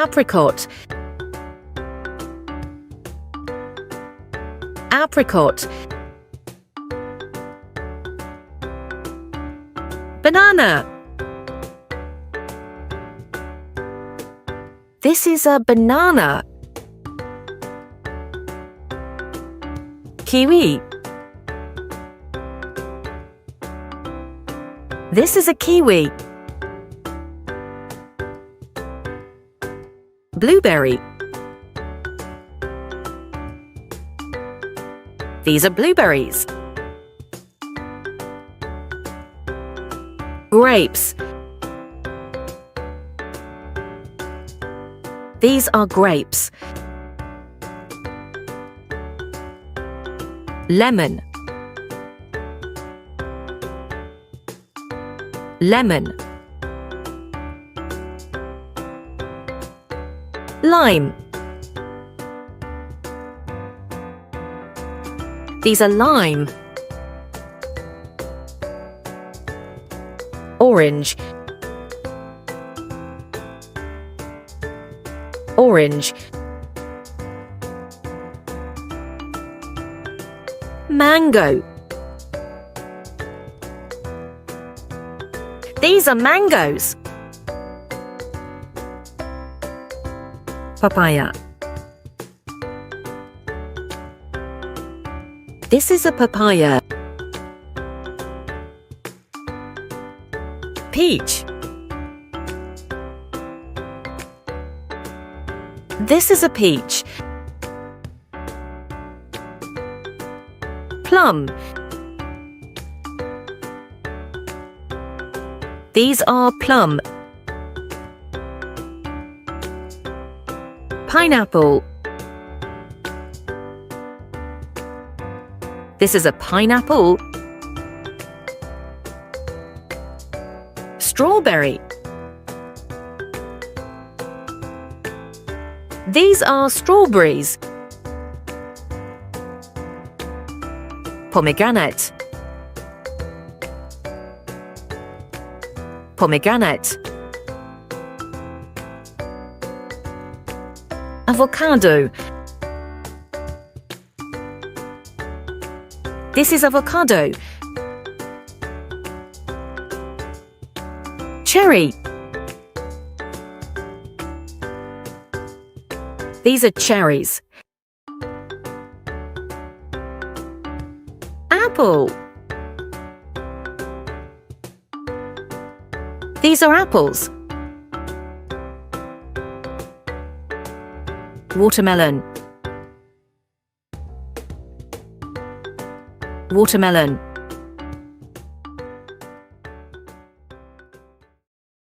Apricot. Apricot. Banana. This is a banana. Kiwi. This is a kiwi. Blueberry. These are blueberries. Grapes. These are grapes. Lemon. Lemon. Lime. These are lime. Orange. Orange. Mango. These are mangoes. Papaya. This is a papaya. Peach. This is a peach. Plum. These are plum. Pineapple. This is a pineapple. Strawberry. These are strawberries. Pomegranate. Pomegranate. Avocado. This is avocado. Cherry. These are cherries. Apple. These are apples. Watermelon. Watermelon.